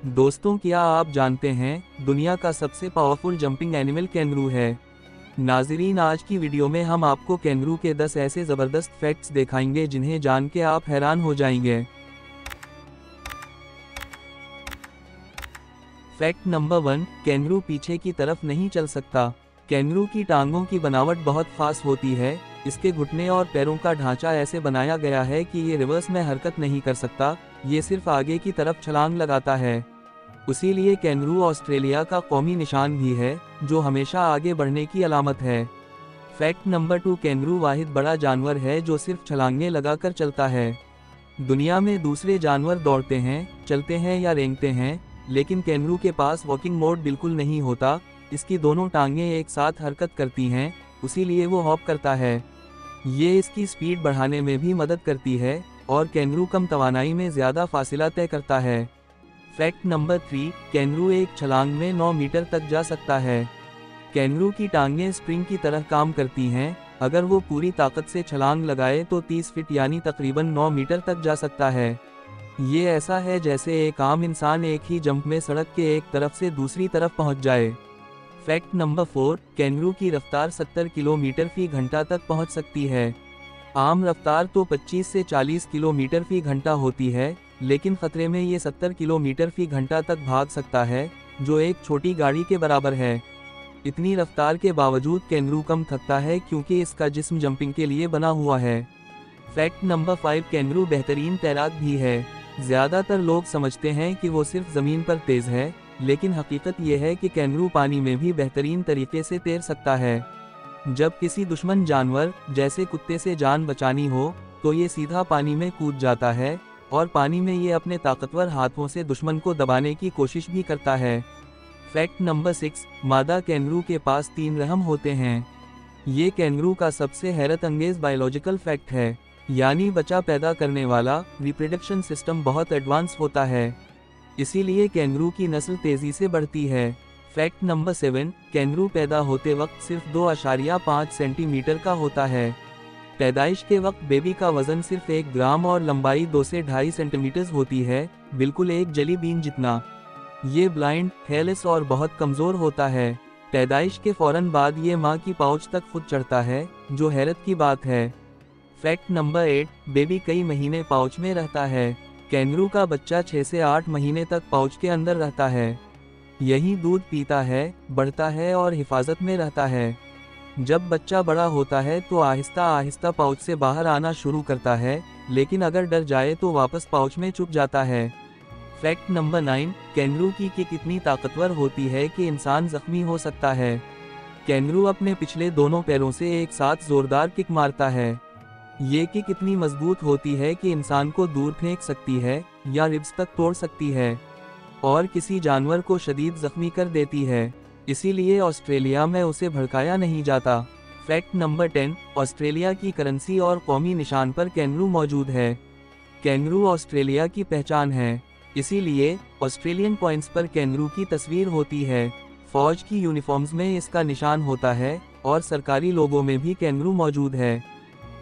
दोस्तों, क्या आप जानते हैं दुनिया का सबसे पावरफुल जंपिंग एनिमल कैंगरू है। नाज़रीन, आज की वीडियो में हम आपको कैंगरू के 10 ऐसे ज़बरदस्त फैक्ट्स दिखाएंगे जिन्हें जान के आप हैरान हो जाएंगे। फैक्ट नंबर 1, कैंगरू पीछे की तरफ नहीं चल सकता। कैंगरू की टांगों की बनावट बहुत खास होती है। इसके घुटने और पैरों का ढांचा ऐसे बनाया गया है कि ये रिवर्स में हरकत नहीं कर सकता, ये सिर्फ आगे की तरफ छलांग लगाता है। इसीलिए कैंगरू ऑस्ट्रेलिया का कौमी निशान भी है, जो हमेशा आगे बढ़ने की अलामत है। फैक्ट नंबर 2, कैंगरू वाहिद बड़ा जानवर है जो सिर्फ छलांगें लगाकर चलता है। दुनिया में दूसरे जानवर दौड़ते हैं, चलते हैं या रेंगते हैं, लेकिन कैंगरू के पास वॉकिंग मोड बिल्कुल नहीं होता। इसकी दोनों टांगें एक साथ हरकत करती हैं, इसीलिए वो हॉप करता है। ये इसकी स्पीड बढ़ाने में भी मदद करती है और कैंगरू कम तवानाई में ज़्यादा फासिला तय करता है। फैक्ट नंबर 3, कैंगरू एक छलांग में 9 मीटर तक जा सकता है। कैंगरू की टांगें स्प्रिंग की तरह काम करती हैं। अगर वो पूरी ताकत से छलांग लगाए तो 30 फीट यानी तकरीबन 9 मीटर तक जा सकता है। ये ऐसा है जैसे एक आम इंसान एक ही जंप में सड़क के एक तरफ से दूसरी तरफ पहुंच जाए। फैक्ट नंबर 4, कैंगरू की रफ्तार 70 किलोमीटर फी घंटा तक पहुंच सकती है। आम रफ्तार तो 25 से 40 किलोमीटर फी घंटा होती है, लेकिन खतरे में ये 70 किलोमीटर फी घंटा तक भाग सकता है, जो एक छोटी गाड़ी के बराबर है। इतनी रफ्तार के बावजूद कैंगरू कम थकता है क्योंकि इसका जिस्म जंपिंग के लिए बना हुआ है। फैक्ट नंबर 5, कैंगरू बेहतरीन तैराक भी है। ज़्यादातर लोग समझते हैं कि वो सिर्फ ज़मीन पर तेज़ है, लेकिन हकीकत ये है कि कैंगरू पानी में भी बेहतरीन तरीके से तैर सकता है। जब किसी दुश्मन जानवर जैसे कुत्ते से जान बचानी हो तो ये सीधा पानी में कूद जाता है और पानी में ये अपने ताकतवर हाथों से दुश्मन को दबाने की कोशिश भी करता है। फैक्ट नंबर 6, मादा कैंगरू के पास 3 रहम होते हैं। ये कैंगरू का सबसे हैरत अंगेज बायोलॉजिकल फैक्ट है, यानी बच्चा पैदा करने वाला रिप्रोडक्शन सिस्टम बहुत एडवांस होता है। इसीलिए कैंगरू की नस्ल तेज़ी से बढ़ती है। फैक्ट नंबर 7, कैंगरू पैदा होते वक्त सिर्फ 2.5 सेंटीमीटर का होता है। पैदाइश के वक्त बेबी का वजन सिर्फ 1 ग्राम और लंबाई 2 से 2.5 सेंटीमीटर होती है, बिल्कुल एक जली बीन जितना। ये ब्लाइंड, हेयरलेस और बहुत कमज़ोर होता है। पैदाइश के फौरन बाद ये माँ की पाउच तक खुद चढ़ता है, जो हैरत की बात है। फैक्ट नंबर 8, बेबी कई महीने पाउच में रहता है। कैंगरू का बच्चा 6 से 8 महीने तक पाउच के अंदर रहता है। यही दूध पीता है, बढ़ता है और हिफाजत में रहता है। जब बच्चा बड़ा होता है तो आहिस्ता आहिस्ता पाउच से बाहर आना शुरू करता है, लेकिन अगर डर जाए तो वापस पाउच में छुप जाता है। फैक्ट नंबर 9, कैंगरू की किक इतनी ताकतवर होती है कि इंसान जख्मी हो सकता है। कैंगरू अपने पिछले दोनों पैरों से एक साथ जोरदार किक मारता है। ये किक इतनी मजबूत होती है कि इंसान को दूर फेंक सकती है या रिब्स तक तोड़ सकती है और किसी जानवर को शदीद जख्मी कर देती है। इसीलिए ऑस्ट्रेलिया में उसे भड़काया नहीं जाता। फैक्ट नंबर 10, ऑस्ट्रेलिया की करेंसी और कौमी निशान पर कैंगरू मौजूद है। कैंगरू ऑस्ट्रेलिया की पहचान है, इसीलिए ऑस्ट्रेलियन पॉइंट्स पर कैंगरू की तस्वीर होती है। फौज की यूनिफॉर्म्स में इसका निशान होता है और सरकारी लोगों में भी कैंगरू मौजूद है।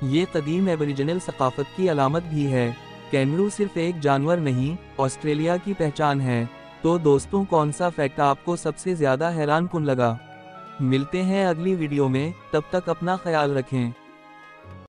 ये कदीम एबोरिजिनल सकाफत की अलामत भी है। कैंगरू सिर्फ एक जानवर नहीं, ऑस्ट्रेलिया की पहचान है। तो दोस्तों, कौन सा फैक्ट आपको सबसे ज़्यादा हैरान कुन लगा? मिलते हैं अगली वीडियो में, तब तक अपना ख्याल रखें।